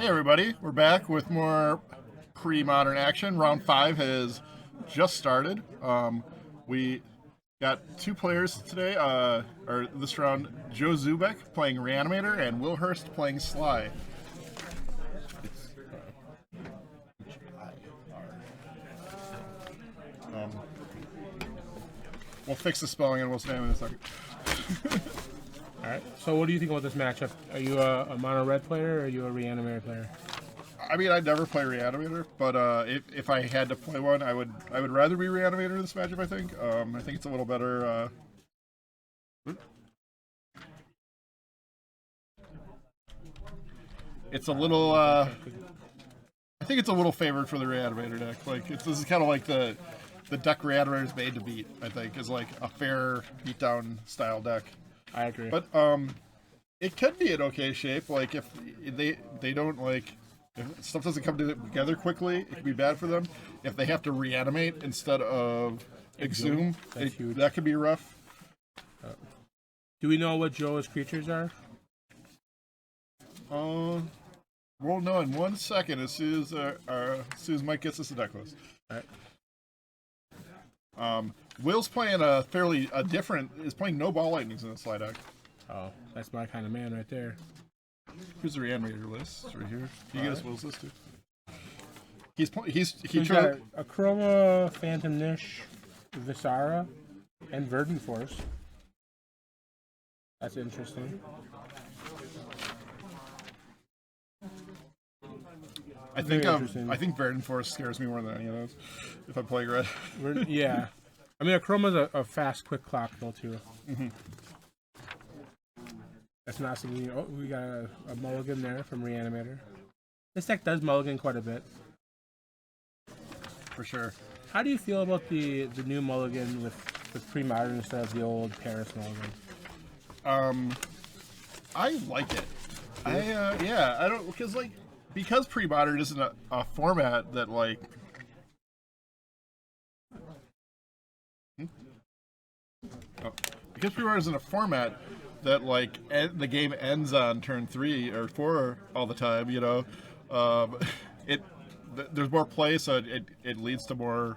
Hey everybody, we're back with more pre-modern action. Round 5 has just started. We got two players today, or this round, Joe Zubek playing Reanimator and Will Hirst playing Sligh. We'll fix the spelling and we'll stay in a second. Alright, so what do you think about this matchup? Are you a mono red player or are you a Reanimator player? I mean, I'd never play Reanimator, but if I had to play one, I would rather be Reanimator in this matchup. I think it's a little better. It's a little. I think it's a little favored for the Reanimator deck. Like this is kind of like the deck Reanimator is made to beat. I think is like a fair beatdown style deck. I agree. But it could be in okay shape. Like if they don't like. If stuff doesn't come together quickly, it could be bad for them. If they have to reanimate instead of exhume, that could be rough. Do we know what Joe's creatures are? We'll know in 1 second as soon as Mike gets us a deck list. All right. Will's playing is playing no ball lightnings in the Sligh deck. Oh, that's my kind of man right there. Here's the Reanimator list. It's right here. Can you get us Will's list too? He chose Akroma, Phantom Nishoba, Visara, and Verdant Force. That's interesting. I think Verdant Force scares me more than any of those. If I'm playing red. Yeah, I mean Akroma's a fast, quick clock though too. Mm-hmm. That's not something. Oh, we got a mulligan there from Reanimator. This deck does mulligan quite a bit. For sure. How do you feel about the new mulligan with Premodern instead of the old Paris mulligan? I like it. I don't because Premodern isn't a format that like. Because Premodern isn't a format that like the game ends on turn 3 or 4 all the time, you know. There's more play, so it leads to more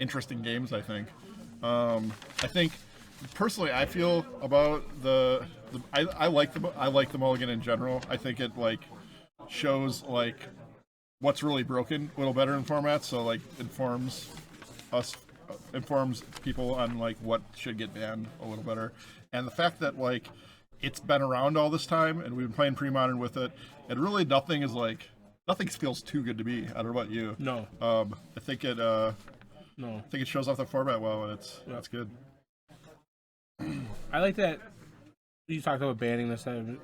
interesting games. I think. I think personally, I feel about I like the mulligan in general. I think it like shows like what's really broken a little better in formats. So like informs people on like what should get banned a little better. And the fact that like it's been around all this time and we've been playing Premodern with it, and really nothing feels too good to me. I don't know about you. No. I think it shows off the format well, and it's good. I like that you talked about banning this time.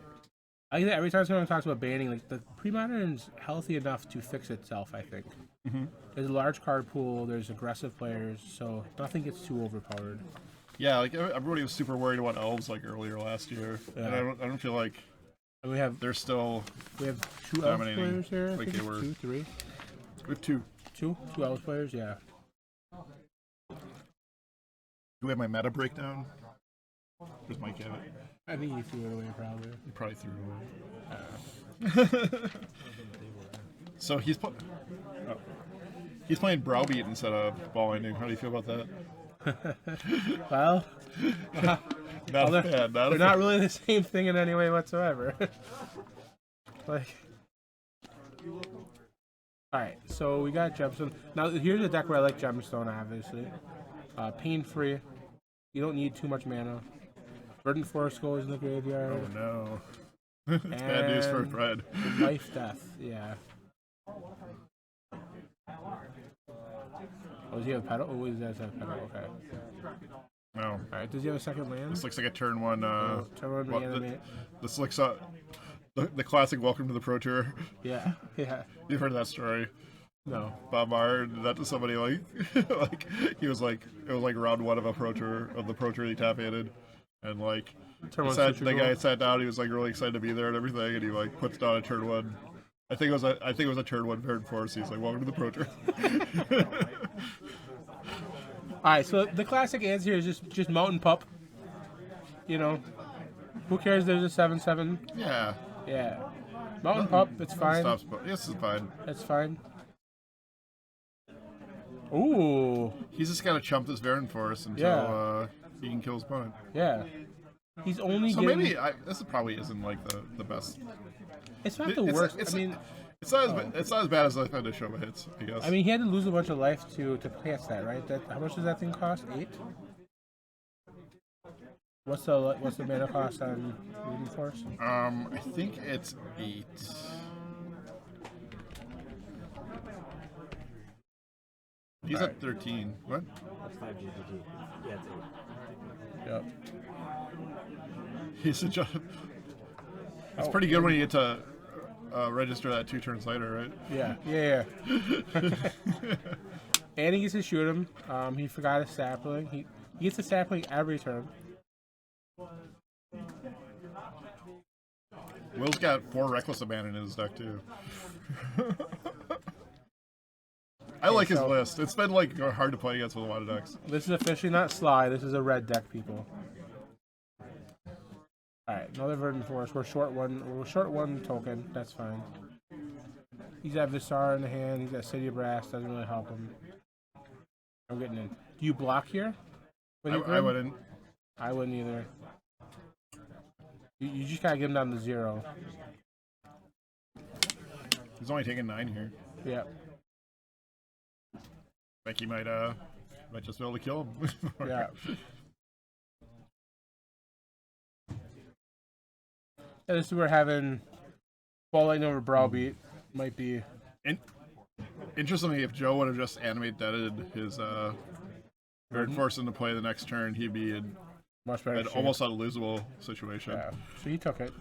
I like that every time someone talks about banning, like the Premodern's healthy enough to fix itself, I think. Mm-hmm. There's a large card pool, there's aggressive players, so nothing gets too overpowered. Yeah, like everybody was super worried about elves like earlier last year, and I don't feel like they're still. We have 2 elf players here. Like they were 2, 3. We have 2. 2 elf players, yeah. Do we have my meta breakdown? Where's Mike at it? I think he threw it away probably. He probably threw it away. So he's playing Browbeat instead of ball ending. How do you feel about that? Well, they're not really the same thing in any way whatsoever. Like, all right, so we got Gemstone. Now here's a deck where I like Gemstone, obviously. Pain-free. You don't need too much mana. Verdant Force goes in the graveyard. Oh no. It's bad news for Fred. Life Death, yeah. Oh, does he have a pedal? Oh, he does have a pedal, okay. No. Alright, does he have a second land? This looks like a turn 1. Turn 1 Reanimate. This looks up. The classic Welcome to the Pro Tour. Yeah. You've heard that story? No. Bob Maher did that to somebody like it was like round 1 of the Pro Tour he tap-handed, and like the guy sat down. He was like really excited to be there and everything, and he like puts down a turn 1. I think it was a turn 1 Verdant Force. He's like, welcome to the Pro Tour. Alright, so the classic answer is just Mountain Pup. You know, who cares? There's a 7/7. Yeah. Yeah. Mountain Pup, it's fine. Stops, but yes, it's fine. That's fine. Ooh. He's just got to chump this Verdant Force until he can kill his opponent. Yeah. He's only So getting... maybe this probably isn't like the best. It's not the worst. I mean, it's not as bad as I thought Nishoba hits, I guess. I mean, he had to lose a bunch of life to pass that, right? How much does that thing cost? 8? What's the mana cost on Verdant Force? I think it's 8. He's at 13. What? That's 5 GGT. Yeah, it's 8. Yep. He's a It's pretty good when you get to register that 2 turns later, right? Yeah. And he gets to shoot him. He forgot a sapling. He gets a sapling every turn. Will's got 4 Reckless Abandon in his deck, too. I like his list. It's been like hard to play against with a lot of decks. This is officially not Sligh. This is a red deck, people. Alright, another Verdant Force. We're short one token. That's fine. He's got Visara in the hand. He's got City of Brass. Doesn't really help him. I'm getting in. Do you block here? I wouldn't. I wouldn't either. You just gotta get him down to 0. He's only taking 9 here. Yep. I think he might just be able to kill him. Yeah. Yeah, this is where having Ball Lightning over Browbeat might be. Interestingly, if Joe would have just Animate Deaded his Verdant Force into play the next turn, he'd be in Much better shape. almost a losable situation. Yeah. So he took it.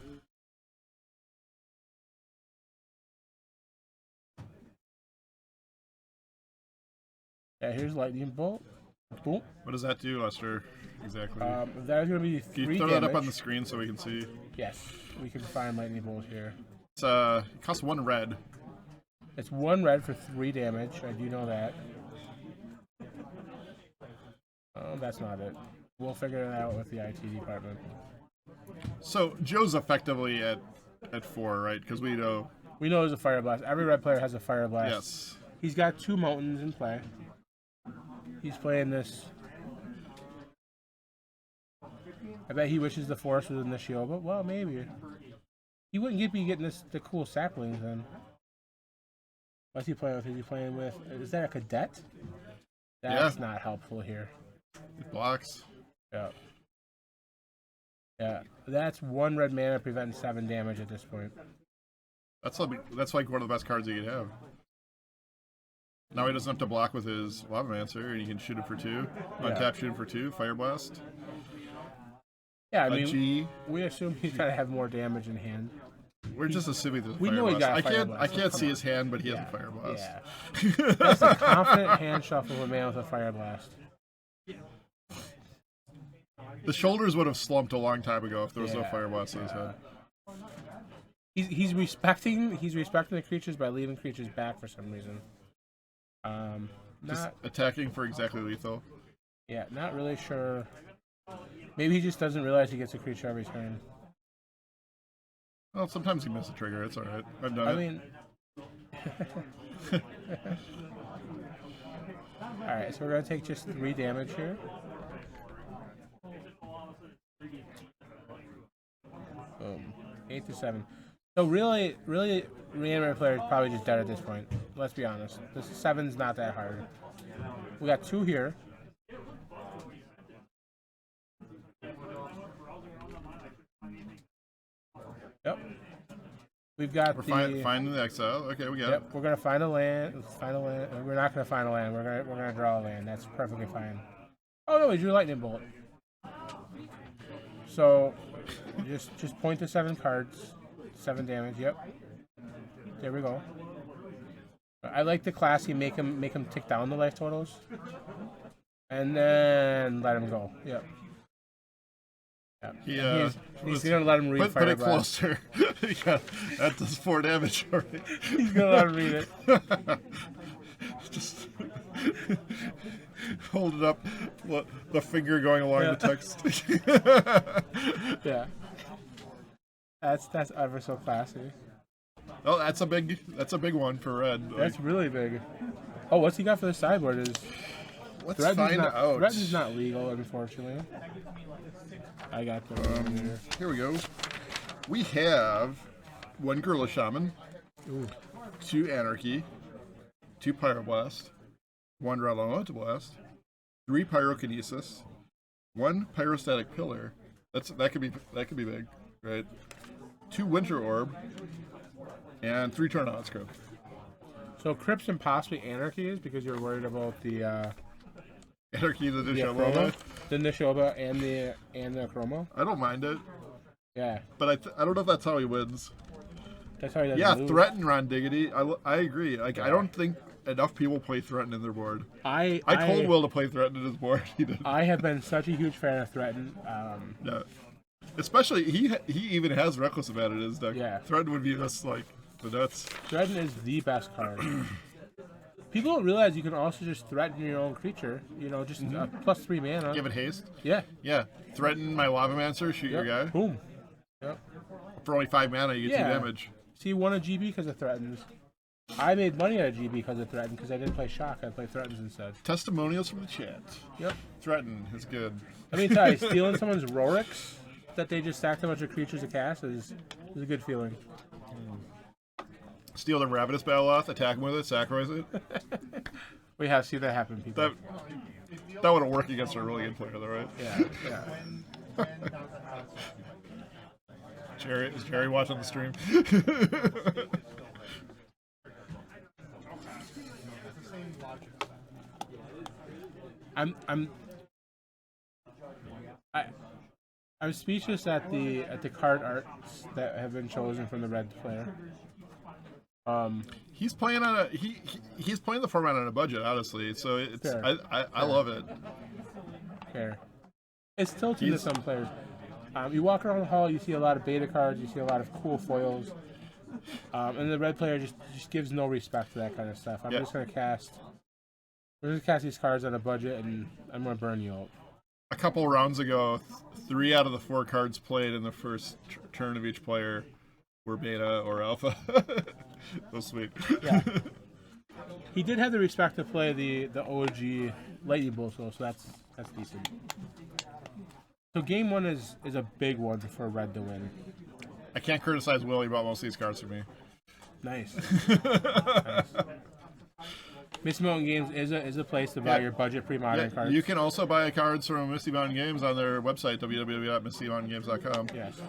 Yeah, here's Lightning Bolt. Boom. What does that do, Lester? Exactly. That is going to be Can 3 you throw damage. that up on the screen so we can see? Yes, we can find Lightning Bolt here. It's it costs 1 red. It's 1 red for 3 damage. I do know that. That's not it. We'll figure it out with the IT department. So Joe's effectively at 4, right? Because we know. We know there's a Fire Blast. Every red player has a Fire Blast. Yes. He's got 2 mountains in play. He's playing this. I bet he wishes the forest was in the Nishoba. Well, maybe. He wouldn't be getting the cool saplings then. What's he playing with? Is he playing with? Is that a cadet? That's not helpful here. It blocks. Yeah. Yeah. That's 1 red mana preventing 7 damage at this point. That's like one of the best cards you could have. Now he doesn't have to block with his Lavamancer, and he can shoot it for 2. Untap, shoot it for 2. Fire Blast. Yeah, I mean, we assume he's got to have more damage in hand. We're just assuming there's a we Fire know he Blast. got a Fire Blast. I can't see his hand, but he has a Fire Blast. Yeah. That's a confident hand shuffle of a man with a Fire Blast. The shoulders would have slumped a long time ago if there was no Fire Blast in his head. He's respecting the creatures by leaving creatures back for some reason. Just attacking for exactly lethal. Yeah, not really sure. Maybe he just doesn't realize he gets a creature every turn. Well, sometimes he misses a trigger. It's alright. I've done I it. mean... Alright, so we're going to take just 3 damage here. Boom. 8 to 7. So really, Reanimator player is probably just dead at this point. Let's be honest. This 7's not that hard. We got 2 here. Yep. We've got finding the exile. Okay, we got it. We're gonna find a land. We're not gonna find a land. We're gonna draw a land. That's perfectly fine. Oh no, we drew Lightning Bolt. So just point to 7 cards. 7 damage. Yep. There we go. I like the classy make him tick down the life totals, and then let him go. Yep. Yeah. He's gonna let him read Fire Put it Blast. closer. That does 4 damage already. He's gonna let him read it. Just hold it up, the finger going along the text. Yeah. That's ever so classy. Oh, that's a big one for red. Like, That's really big. Oh, what's he got for the sideboard? Is let's Threaten's find not, out. Threaten's not legal, unfortunately. I got the one here. Here we go. We have 1 Gorilla Shaman, Ooh. 2 Anarchy, 2 Pyroblast, 1 Red Elemental Blast, 3 Pyrokinesis, 1 Pyrostatic Pillar. That could be big, right? 2 Winter Orb, and 3 Tornado Crypt. So Crypts and possibly Anarchy is because you're worried about the Anarchy, the Akroma, Nishoba. the Nishoba and the Akroma. I don't mind it, Yeah, but I don't know if that's how he wins. that's how he does. Yeah, lose. Threaten Ron Diggity. I agree. Like I don't think enough people play Threaten in their board. I told Will to play Threaten in his board. He did. I have been such a huge fan of Threaten. Yeah. Especially he even has Reckless about it in his deck. Yeah. Threaten would be just like the nuts. Threaten is the best card. People don't realize you can also just threaten your own creature. You know, just a +3 mana. Give it haste. Yeah. Yeah. Threaten my Lavamancer, shoot your guy. Boom. Yep. For only 5 mana, you get 2 Yeah. damage. See, won a GB because of Threatens. I made money out of GB because of Threaten because I didn't play Shock. I played Threatens instead. Testimonials from the chat. Yep. Threaten is good. I mean, sorry, stealing someone's Rorix that they just stacked a bunch of creatures to cast is a good feeling. Steal the Ravenous Battle-Oath, attack him with it, sacrifice it. We have seen that happen, people. That wouldn't work against a really good player, though, right? Yeah. Is Jerry watching the stream? I'm speechless at the card arts that have been chosen from the red player. He's playing on he's playing the format on a budget, honestly. So it's Fair. I love it. Fair. It's tilting to some players. You walk around the hall, you see a lot of beta cards, you see a lot of cool foils, and the red player just gives no respect to that kind of stuff. I'm just gonna cast these cards on a budget, and I'm gonna burn you out. A couple rounds ago, 3 out of the 4 cards played in the first turn of each player were beta or alpha. That was sweet. Yeah. He did have the respect to play the OG Lightning Bolt, so that's decent. So game 1 is a big one for red to win. I can't criticize Willie about most of these cards for me. Nice. Nice. Misty Mountain Games is a place to buy your budget Premodern cards. You can also buy cards from Misty Mountain Games on their website, www.mistymountaingames.com. Yes.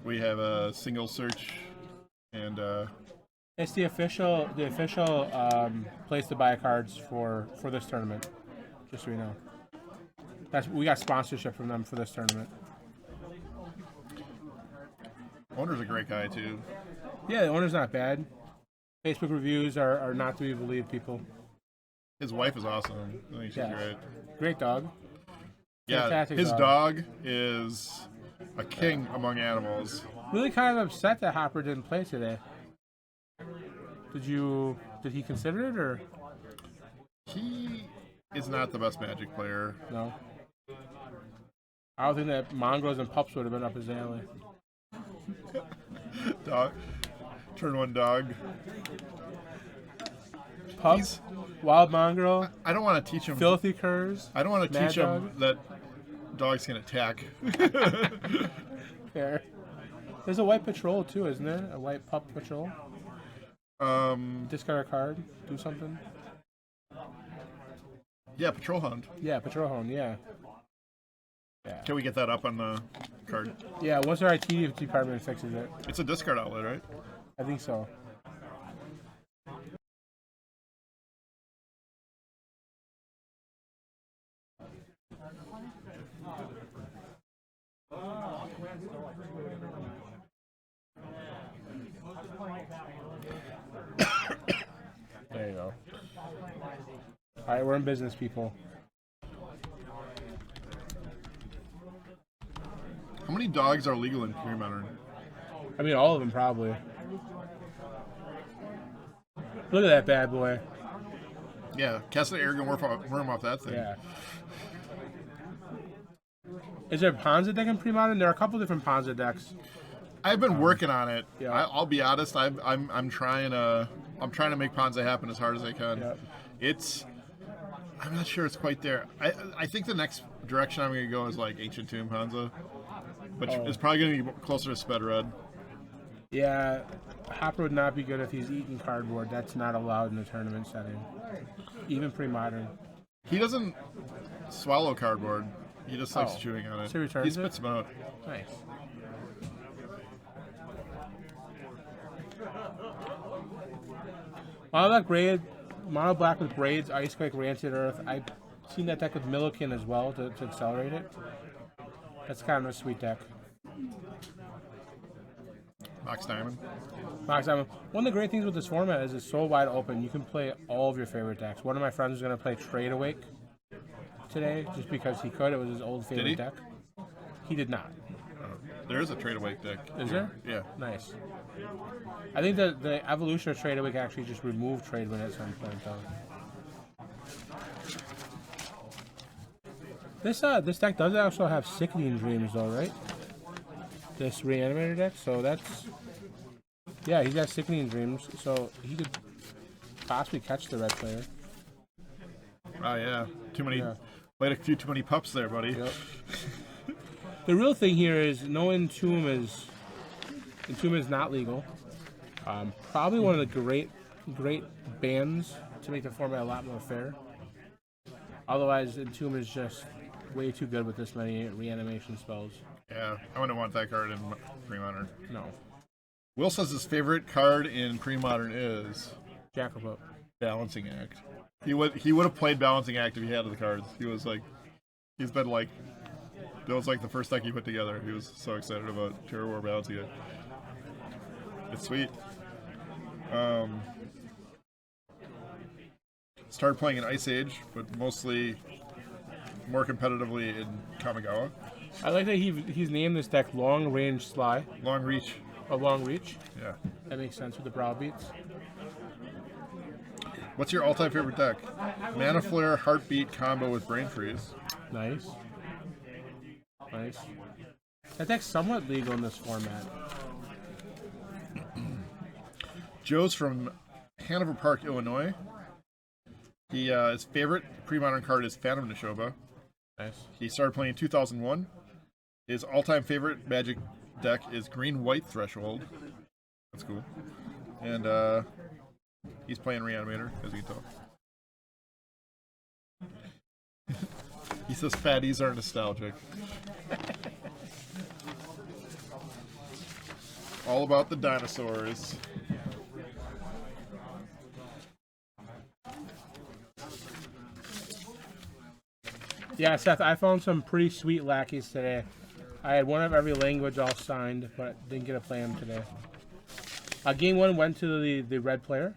We have a single search, and It's the official place to buy cards for this tournament. Just so you know. We got sponsorship from them for this tournament. Owner's a great guy too. Yeah, the owner's not bad. Facebook reviews are not to be believed, people. His wife is awesome. I think she's great. Great dog. Yeah, Fantastic his dog is a king among animals. Really kind of upset that Hopper didn't play today. Did he consider it, or? He is not the best Magic player. No. I don't think that Mongrels and Pups would have been up his alley. Dog. Turn 1 dog. Pups, Wild Mongrel, I don't want to teach him. Filthy Curs. I don't want to Mad teach him Dog. that dogs can attack. Fair. There's a white patrol too, isn't there? A white pup patrol. Discard a card. Do something. Yeah, Patrol Hunt. Yeah, patrol home. Yeah. Yeah. Can we get that up on the card? Yeah. Once our IT department fixes it, It's a discard outlet, right? I think so. There you go. All right, we're in business, people. How many dogs are legal in Premodern? I mean, all of them probably. Look at that bad boy. Yeah, cast an arrogant worm off that thing. Yeah. Is there a Ponza deck in Premodern? There are a couple different Ponza decks. I've been working on it. Yeah. I'll be honest. I'm trying to make Ponza happen as hard as I can. Yep. I'm not sure it's quite there. I think the next direction I'm going to go is like Ancient Tomb Ponza, which is probably going to be closer to Sped Red. Yeah, Hopper would not be good if he's eating cardboard. That's not allowed in the tournament setting. Even pre-modern. He doesn't swallow cardboard. He just likes chewing on it. So he returns He spits them out. Nice. Mono black with braids, ice quake, rancid earth. I've seen that deck with Milliken as well to accelerate it. That's kind of a sweet deck. Mox Diamond. Mox Diamond. One of the great things with this format is it's so wide open. You can play all of your favorite decks. One of my friends is going to play Trade Awake today just because he could. It was his old favorite deck. He did not. There is a Trade Awake deck. Is there? Yeah. Nice. I think that the evolution of Trade Awake actually just removed Trade Win at some point, though. This deck does also have Sickening Dreams, though, right? This Reanimator deck, so that's... Yeah, he's got Sickening Dreams, so he could possibly catch the red player. Oh, yeah. Too many... Played a few too many pups there, buddy. Yep. The real thing here is no Entomb is not legal. Probably one of the great bans to make the format a lot more fair. Otherwise, Entomb is just way too good with this many reanimation spells. Yeah, I wouldn't want that card in Premodern. No. Will says his favorite card in Premodern is Jackalpote. Balancing Act. He would have played Balancing Act if he had the cards. He's been like, that was like the first deck he put together. He was so excited about Terror War Balancing Act. It's sweet. Started playing in Ice Age, but mostly more competitively in Kamigawa. I like that he's named this deck Long Range Sligh. Long Reach. A Long Reach? Yeah. That makes sense with the brow beats. What's your all-time favorite deck? Mana Flare Heartbeat combo with Brain Freeze. Nice. Nice. That deck's somewhat legal in this format. Joe's from Hanover Park, Illinois. His favorite pre-modern card is Phantom Nishoba. Nice. He started playing in 2001. His all-time favorite Magic deck is Green-White Threshold. That's cool. And he's playing Reanimator, as you can tell. He says fatties are nostalgic. All about the dinosaurs. Yeah, Seth, I found some pretty sweet lackeys today. I had one of every language all signed, but didn't get to play them today. Game one went to the red player.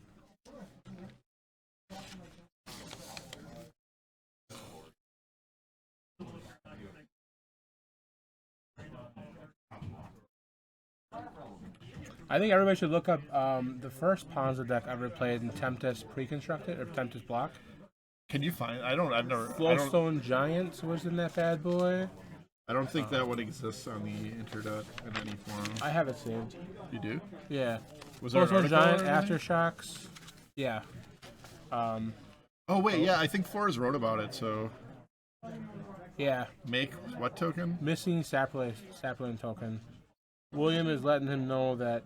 I think everybody should look up the first Ponza deck I ever played in Tempest Pre-Constructed or Tempest Block. Can you find? I've never. Flowstone Giants was in that bad boy. I don't think that would exist on the internet in any form. I have it saved. You do? Yeah. Was there an Flowstone article Giant, or Aftershocks. Yeah. Oh wait, yeah, I think Flores wrote about it. So Yeah. make what token? Missing sapling token. William is letting him know that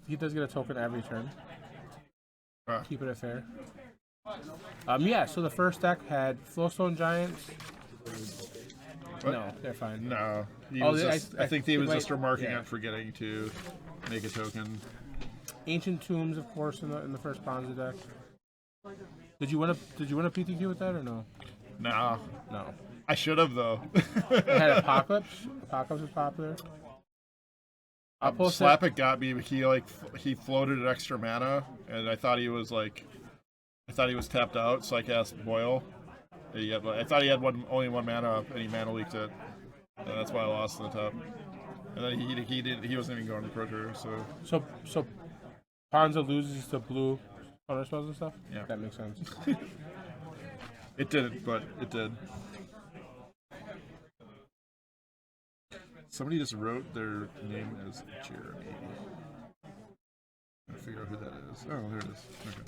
he does get a token every turn. Keep it fair. Yeah, so the first deck had Flowstone Giants. What? No, they're fine. No, I think he was just remarking on forgetting to make a token. Ancient Tombs, of course, in the first Ponza deck. Did you win a PTQ with that or no? No. No. I should have though. It had Apocalypse. Apocalypse was popular. Slappick got me. He floated an extra mana, and I thought he was tapped out, so I cast Boil. I thought he had only one mana up, and he mana leaked it, and that's why I lost in the top. And then he wasn't even going to Pro Tour, so. So Ponza loses to blue counter spells and stuff. Yeah, that makes sense. It didn't, but it did. Somebody just wrote their name as Jeremy. I'm trying to figure out who that is. Oh, there it is. Okay.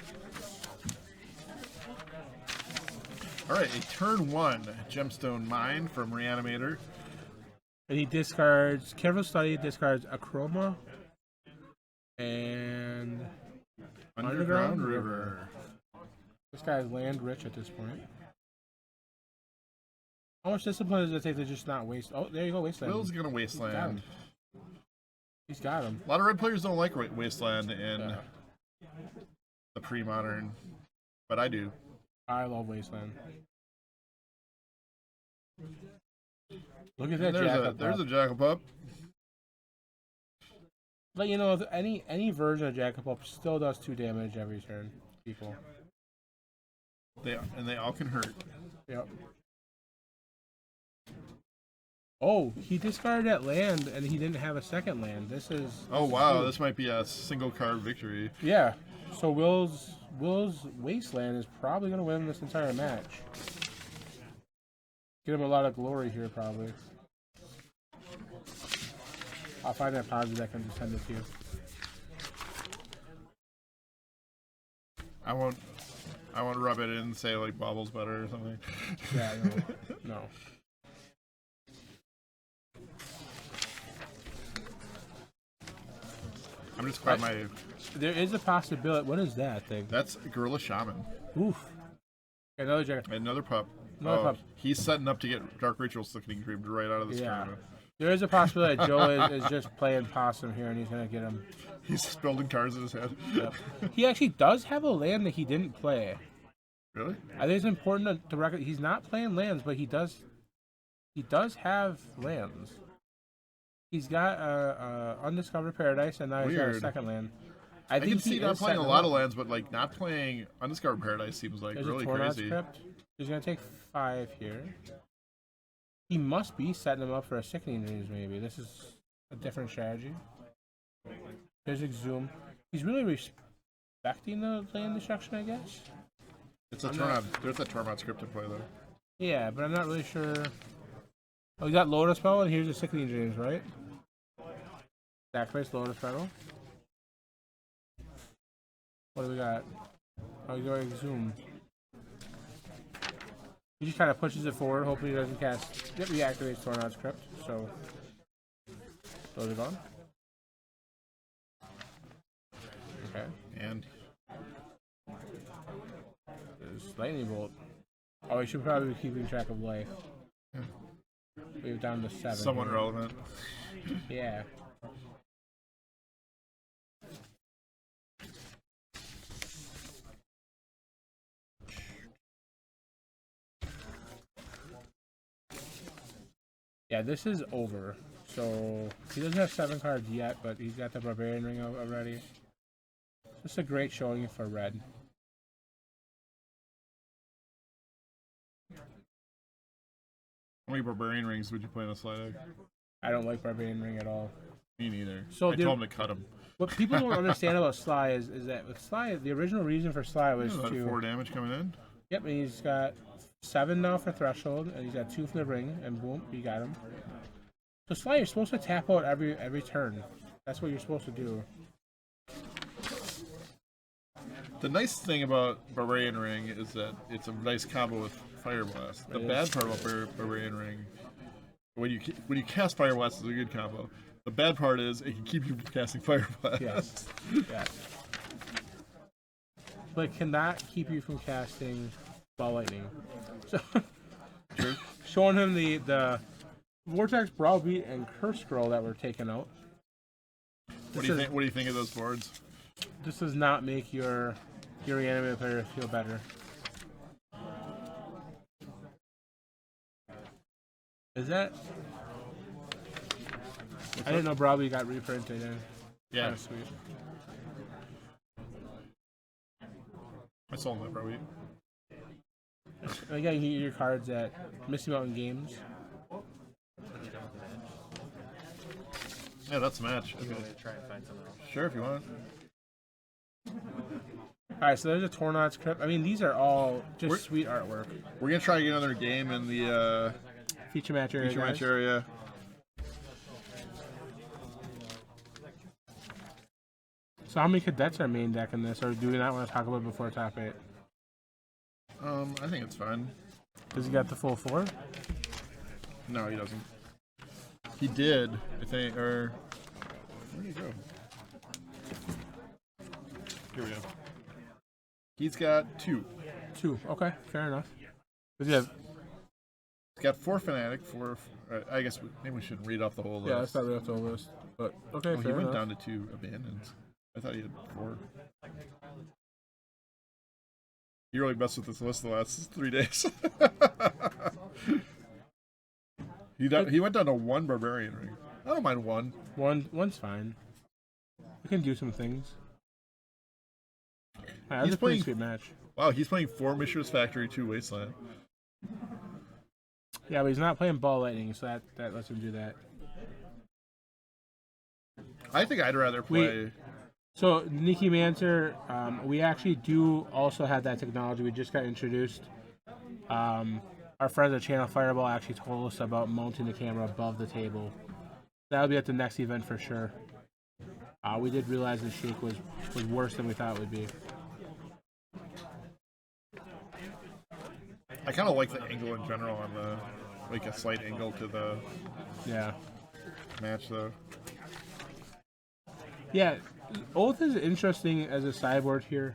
All right, a turn 1 Gemstone Mine from Reanimator. And he discards Careful Study, discards Akroma, and Underground River. This guy's land rich at this point. How much discipline does it take to just not waste? Oh, there you go, Wasteland. Will's gonna Wasteland. He's got him. A lot of red players don't like Wasteland in the pre-modern, but I do. I love Wasteland. Look at that There's a Jackal Pup. But you know, any version of Jackal Pup still does 2 damage every turn. People. They all can hurt. Yep. Oh, he discarded that land and he didn't have a second land. This is. Oh wow, this might be a single card victory. Yeah. So Will's Wasteland is probably gonna win this entire match. Get him a lot of glory here, probably. I'll find that positive that can just send it to you. I won't rub it in and say like Bobble's better or something. Yeah, no. I'm just glad my. There is a possibility. What is that thing? That's Gorilla Shaman. Oof. Another Jack. Another pup. Another pup. He's setting up to get Dark Ritual Sickening Dreams right out of this tournament. There is a possibility that Joe is just playing possum here and he's going to get him. He's building cards in his head. Yep. He actually does have a land that he didn't play. Really? I think it's important to record. He's not playing lands, but he does have lands. He's got Undiscovered Paradise, and now he's got a second land. I think can see not playing a lot of lands, but like not playing Undiscovered Paradise seems like There's really a Tornad's crazy. Crypt. He's going to take 5 here. He must be setting him up for a Sickening Dreams, maybe. This is a different strategy. There's Exhume. He's really respecting the land destruction, I guess. It's a Tornad. There's a Tornad script to play though. Yeah, but I'm not really sure. Oh, you got Lotus Petal, and here's the Sickening Dreams, right? Sacrifice Lotus Petal. What do we got? Oh, you got Exhume. He just kind of pushes it forward, hoping he doesn't cast. Yep, he activates Tornad's Crypt, so those are gone. Okay. And There's Lightning Bolt. Oh, we should probably be keeping track of life. We're down to 7. somewhat here. relevant. Yeah. Yeah, this is over. So he doesn't have 7 cards yet, but he's got the Barbarian Ring already. Just a great showing for red. How many Barbarian Rings would you play in a Sligh deck? I don't like Barbarian Ring at all. Me neither. So I told him to cut him. What people don't understand about Sligh is that with Sligh, the original reason for Sligh was to 4 damage coming in. Yep, and he's got 7 now for Threshold, and he's got 2 for the ring, and boom, you got him. So Sligh, you're supposed to tap out every turn. That's what you're supposed to do. The nice thing about Barbarian Ring is that it's a nice combo with Fire Blast. The bad part about Barbarian Ring, when you cast Fire Blast, is a good combo. The bad part is it can keep you from casting Fire Blast. Yes. Yes. But it cannot keep you from casting Ball Lightning. So, True. showing him the Vortex, Browbeat, and Curse Scroll that were taken out. What do you think? What do you think of those boards? This does not make your Reanimate player feel better. Is that? I didn't know Browbeat got reprinted in. Yeah. Kinda sweet. I sold that probably. Again, you can get your cards at Misty Mountain Games. Yeah, that's a match. Okay. Try and find something else. Sure, if you want. Alright, so there's a Tornad's Crypt. I mean, these are all just sweet artwork. We're gonna try to get another game in the Feature match area. feature guys. match area. So how many cadets are main deck in this, or do we not want to talk about it before top 8? I think it's fine. Does he got the full 4? No, he doesn't. He did, I think, or where'd he go? Here we go. He's got 2. 2. Okay, fair enough. Does he have? He's got 4 Fanatic, 4. I guess maybe we shouldn't read off the whole list. Yeah, that's not read off the whole list. But okay, Oh, he fair went enough. down to 2 Abandons. I thought he had 4. He really messed with this list the last 3 days. He went down to 1 Barbarian ring. I don't mind 1. One's fine. We can do some things. That's He's a pretty playing- sweet match. Wow, he's playing 4 Mishra's Factory, 2 Wasteland. Yeah, but he's not playing Ball Lightning, so that lets him do that. I think I'd rather play. So, Nikki Manser, we actually do also have that technology. We just got introduced. Our friends at Channel Fireball actually told us about mounting the camera above the table. That'll be at the next event for sure. We did realize the shake was worse than we thought it would be. I kind of like the angle in general on the, like a slight angle to the match, though. Yeah, Oath is interesting as a sideboard here.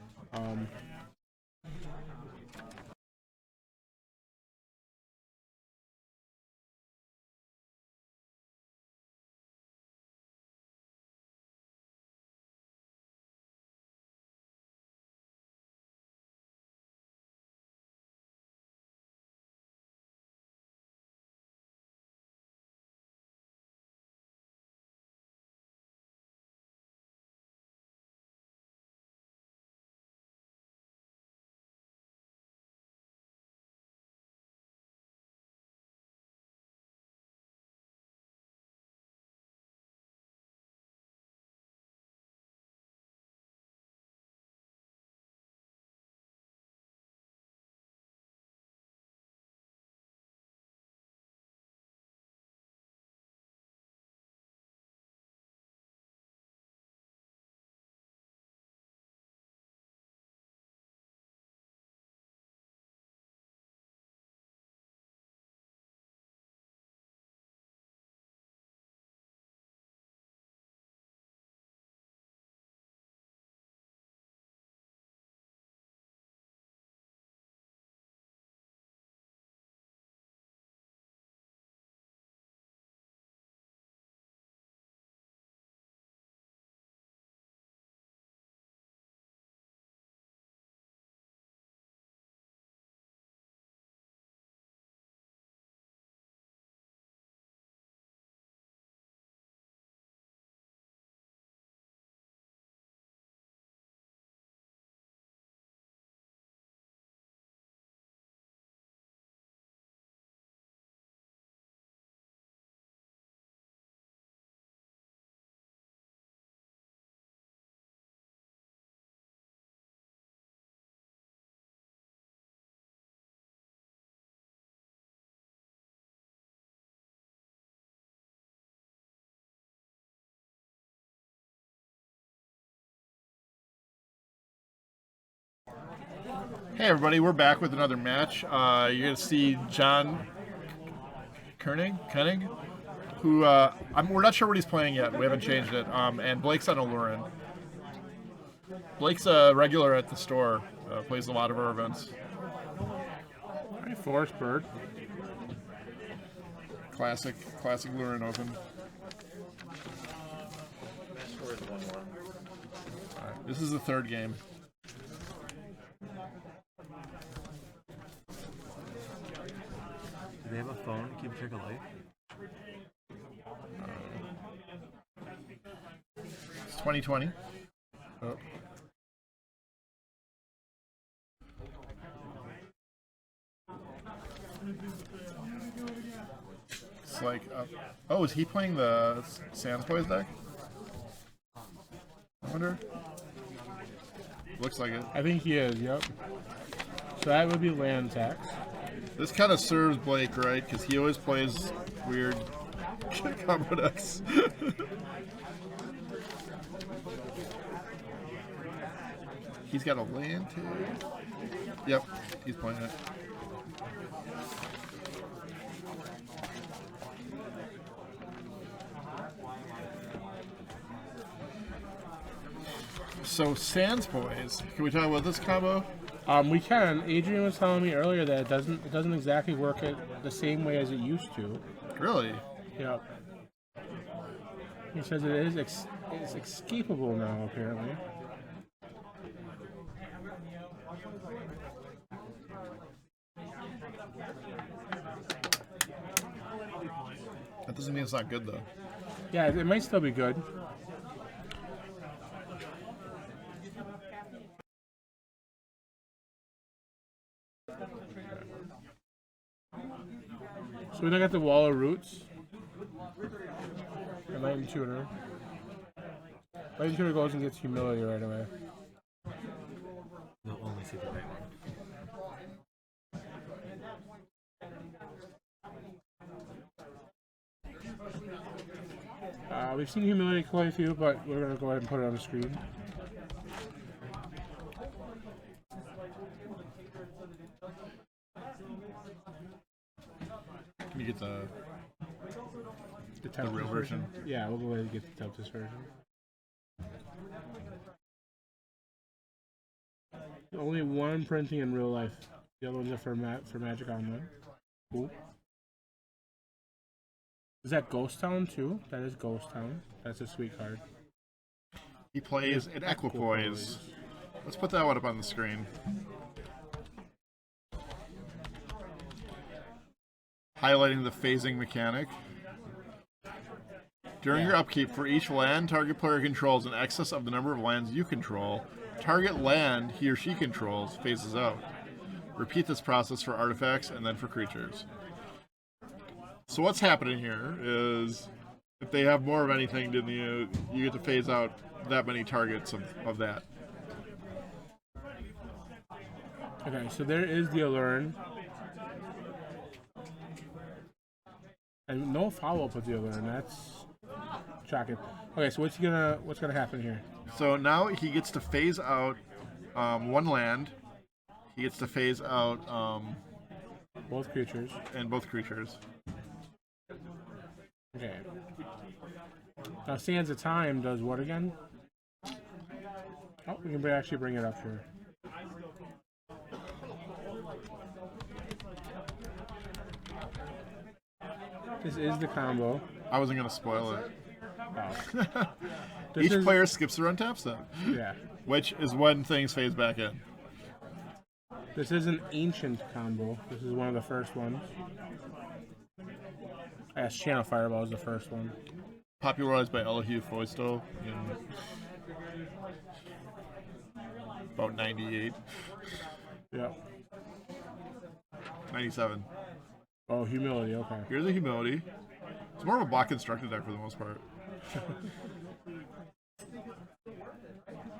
Hey everybody, we're back with another match. You're going to see John Koenig, who we're not sure what he's playing yet. We haven't changed it. And Blake's on Alurin. Blake's a regular at the store. Plays a lot of our events. Alright, Forest Bird. Classic Lurin Open. Alright, this is the 3rd game. Do they have a phone to keep track of life? It's 2020. Oh. It's like, oh, is he playing the Sans Boys deck? I wonder. Looks like it. I think he is, yep. So that would be land tax. This kind of serves Blake, right? Because he always plays weird Combo decks. He's got a land too. Yep, he's playing it. So Sands Boys, can we talk about this combo? We can. Adrian was telling me earlier that it doesn't exactly work the same way as it used to. Really? Yep. He says it is it's escapable now, apparently. That doesn't mean it's not good though. Yeah, it might still be good. So we look at the Wall of Roots. The Lightning Tuner. Lightning Tuner goes and gets Humility right away. You'll only see the right one. We've seen Humility quite a few, but we're going to go ahead and put it on the screen. Can you get the Tempest real version? Yeah, we'll go ahead and get the Tempest version. Only one printing in real life. The other ones are for Magic Online. Cool. Is that Ghost Town too? That is Ghost Town. That's a sweet card. He plays an Equipoise. Let's put that one up on the screen. Highlighting the phasing mechanic. During your upkeep, for each land target player controls in excess of the number of lands you control, target land he or she controls phases out. Repeat this process for artifacts and then for creatures. So what's happening here is, if they have more of anything, then you get to phase out that many targets of that. Okay, so there is the Allurn. And no follow-up with the Allurn. That's shocking. Okay, so what's gonna happen here? So now he gets to phase out one land. He gets to phase out Both creatures. and both creatures. Okay. Now Sands of Time does what again? Oh, we can actually bring it up here. This is the combo. I wasn't gonna spoil it. Oh. Each player skips their untap step, Yeah. which is when things phase back in. This is an ancient combo. This is one of the first ones. Yes, Channel Fireball is the first one. Popularized by Elihu Foisto in about 98, Yep. 97. Oh, Humility, okay. Here's a Humility. It's more of a block constructed deck for the most part.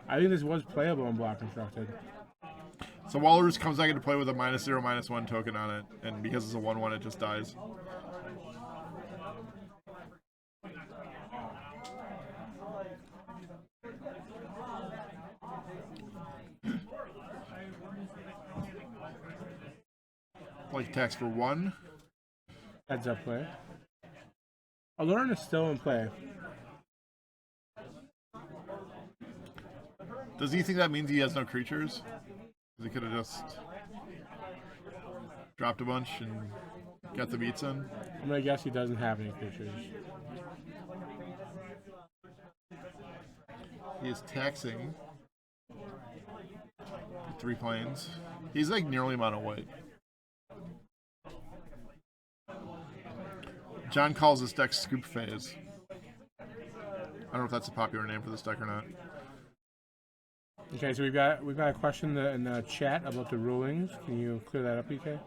I think this was playable in Block Constructed. So Walrus comes back into play with a -0/-1 token on it, and because it's a 1/1, it just dies. Like attacks for 1. Heads up play. Allurn is still in play. Does he think that means he has no creatures? 'Cause he could have just dropped a bunch and got the beats in. I'm gonna guess he doesn't have any creatures. He is taxing 3 planes. He's like nearly mono white. John calls this deck Scoop Phase. I don't know if that's a popular name for this deck or not. Okay, so we've got a question in the chat about the rulings. Can you clear that up, BK?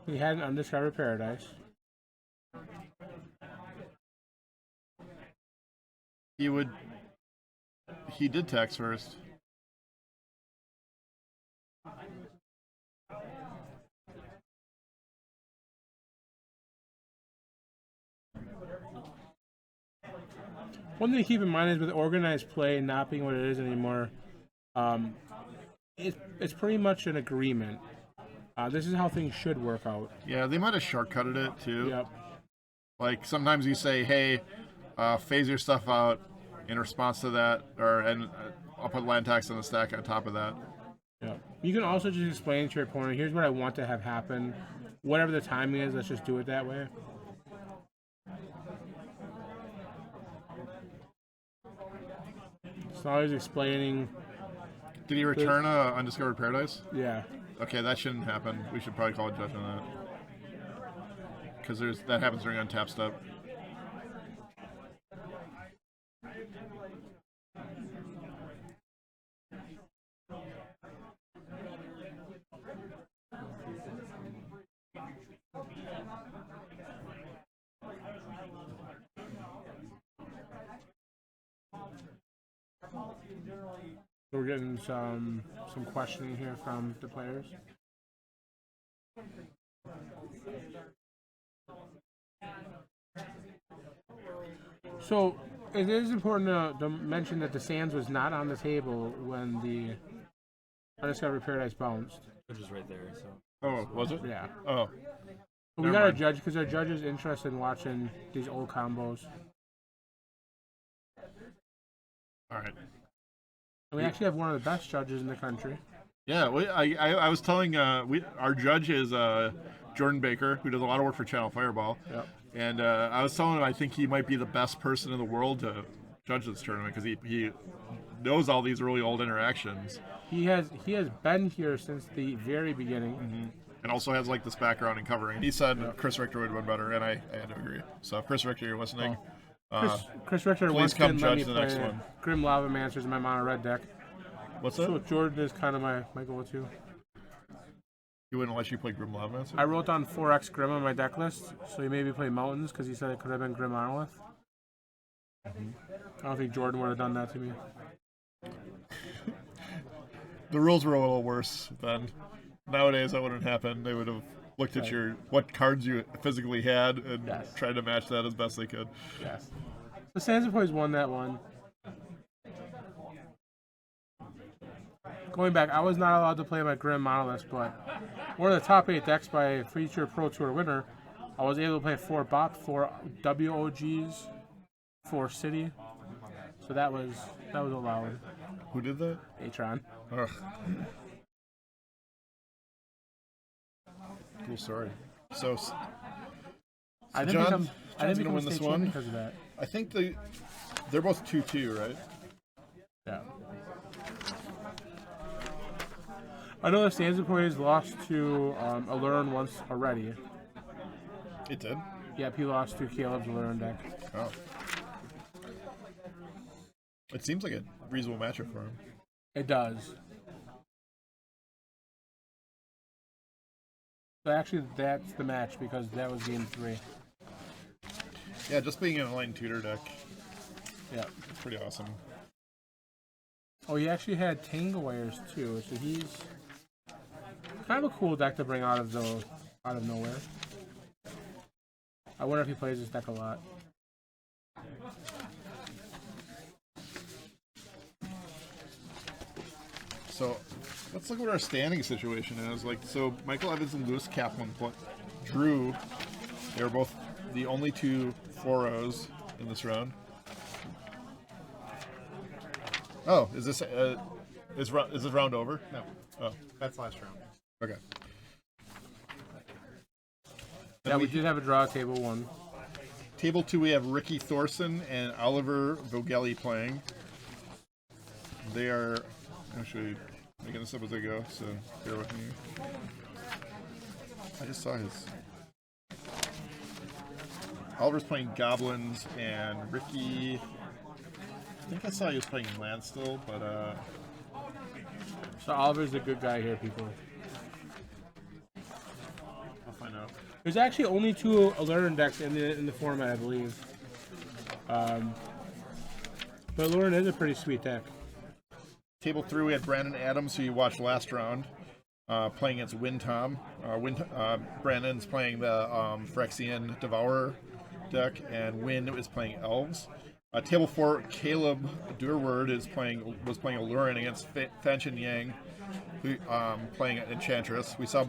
He had an Undiscovered Paradise. He did tax first. One thing to keep in mind is with organized play not being what it is anymore, it's pretty much an agreement. This is how things should work out. Yeah, they might have shortcutted it too. Yep. Like sometimes you say, "Hey, phase your stuff out," in response to that, and I'll put land tax on the stack on top of that. Yeah. You can also just explain to your opponent, here's what I want to have happen. Whatever the timing is, let's just do it that way. So always explaining. Did he return Undiscovered Paradise? Yeah. Okay, that shouldn't happen. We should probably call a judge on that. Because that happens during untap step. We're getting some questioning here from the players. So it is important to mention that the Sands was not on the table when the Undiscovered Paradise bounced. Which is right there. So. Oh, was it? Yeah. Oh. But we got a judge because our judge is interested in watching these old combos. All right. And we actually have one of the best judges in the country. Yeah, I was telling our judge is Jordan Baker, who does a lot of work for Channel Fireball. Yep. And I was telling him I think he might be the best person in the world to judge this tournament because he knows all these really old interactions. He has been here since the very beginning. Mm-hmm. And also has like this background in covering. He said Chris Richter would have been better, and I had to agree. So if Chris Richter, you're listening. Chris Richter please once come didn't let judge me the next play one. Grim Lava Masters in my mono red deck. What's that? So Jordan is kind of my go-to. He wouldn't let you play Grim Lava Master? I wrote down 4x Grim on my deck list, so he made me play Mountains because he said it could have been Grim Monolith. Mm-hmm. I don't think Jordan would have done that to me. The rules were a little worse then. Nowadays that wouldn't happen. They would have looked at what cards you physically had and tried to match that as best they could. Yes. So Sands of Poise won that one. Going back, I was not allowed to play my Grim Monolith, but one of the top 8 decks by future Pro Tour winner, I was able to play 4 BOP, 4 WOGs, 4 City. So that was allowed. Who did that? Atron. Ugh. Cool story. So I didn't John's gonna win this one because of that. I think they're both 2-2, right? Yeah. I know the Sands of Poise lost to Alluren once already. It did? Yep, he lost to Caleb's Alluren deck. Oh. It seems like a reasonable matchup for him. It does. So actually, that's the match because that was game 3. Yeah, just being in a Enlightened Tutor deck. Yeah. It's pretty awesome. Oh, he actually had Tangle Wires too, so he's kind of a cool deck to bring out of nowhere. I wonder if he plays this deck a lot. So let's look at what our standing situation is. So Michael Evans and Lewis Kaplan drew. They were both the only 2 4-0s in this round. Oh, is this round over? No. Oh, That's last round. okay. Yeah, we did have a draw at table 1. Table 2, we have Ricky Thorson and Oliver Vogelli playing. They are actually making this up as they go, so bear with me. I just saw his. Oliver's playing Goblins, and Ricky. I think I saw he was playing land still, but So Oliver's a good guy here, people. I'll find out. There's actually only 2 Alluren decks in the format, I believe. But Alluren is a pretty sweet deck. Table 3, we had Brandon Adams, who you watched last round, playing against Win-Tom. Brandon's playing the Phyrexian Devourer deck, and Win is playing Elves. Table 4, Caleb Durward was playing Allurin against Fanchin Yang, who, playing Enchantress. We saw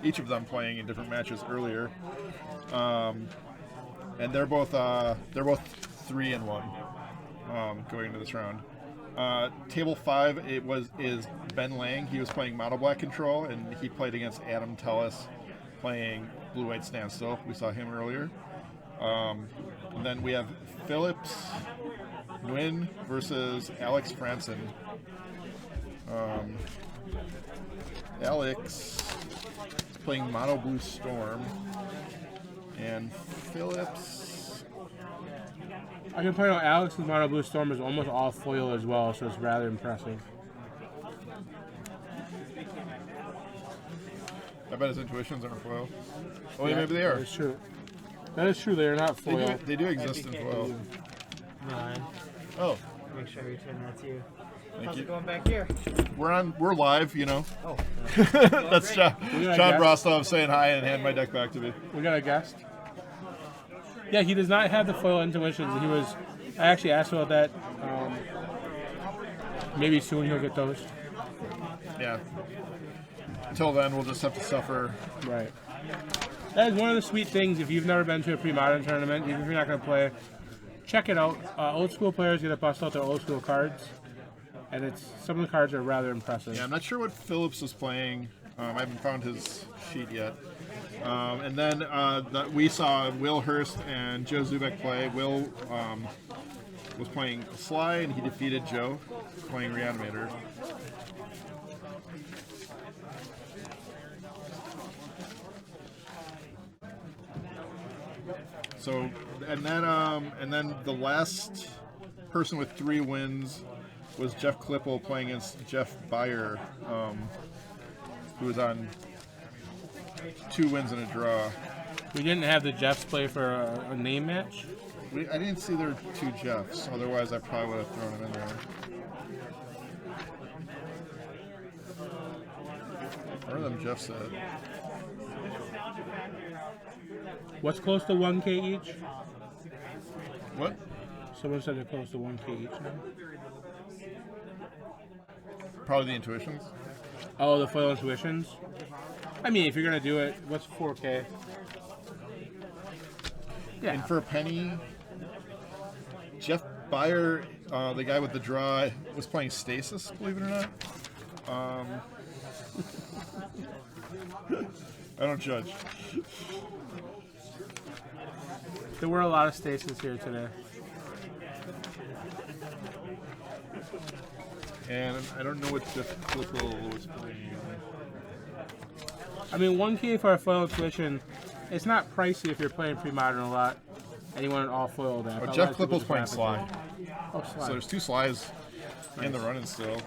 each of them playing in different matches earlier, and they're both 3-1 going into this round. Table 5 is Ben Lang. He was playing Mono Black Control, and he played against Adam Tellis, playing Blue White Standstill. We saw him earlier. And then we have Phillips Nguyen versus Alex Franson. Alex is playing Mono Blue Storm, and Phillips. I can point out Alex's Mono Blue Storm is almost all foil as well, so it's rather impressive. I bet his intuitions aren't foil. Oh, yeah, maybe they are. That is true. That is true. They are not foil. They do exist in foil. Nine. Oh, Make sure I return that to you. thank How's you. it going back here? We're live, you know. Oh. That's John guest. Rostov saying hi and hand my deck back to me. We got a guest. Yeah, he does not have the foil intuitions. I actually asked about that. Maybe soon he'll get those. Yeah. Until then, we'll just have to suffer. Right. That is one of the sweet things. If you've never been to a Premodern tournament, even if you're not going to play, check it out. Old school players get to bust out their old school cards, and some of the cards are rather impressive. Yeah, I'm not sure what Phillips is playing. I haven't found his sheet yet. And then we saw Will Hirst and Joe Zubek play. Will was playing Sligh, and he defeated Joe, playing Reanimator. So, and then the last person with 3 wins was Jeff Klippel playing against Jeff Beyer, who was on 2 wins and a draw. We didn't have the Jeffs play for a name match. I didn't see there were 2 Jeffs, otherwise I probably would have thrown him in there. Where are them Jeffs at? What's close to 1K each? What? Someone said they're close to 1K each now. Probably the Intuitions. Oh, the foil intuitions? I mean, if you're going to do it, what's 4K? Yeah. And for a penny, Jeff Beyer, the guy with the draw, was playing Stasis, believe it or not. I don't judge. There were a lot of stasis here today. And I don't know what Jeff Klippel was playing. I mean, 1K for a foil intuition, it's not pricey if you're playing Premodern a lot and you want an all foil deck. Oh, Jeff Klippel's playing Sligh. Oh, So Sligh. there's 2 Slighs in the running still.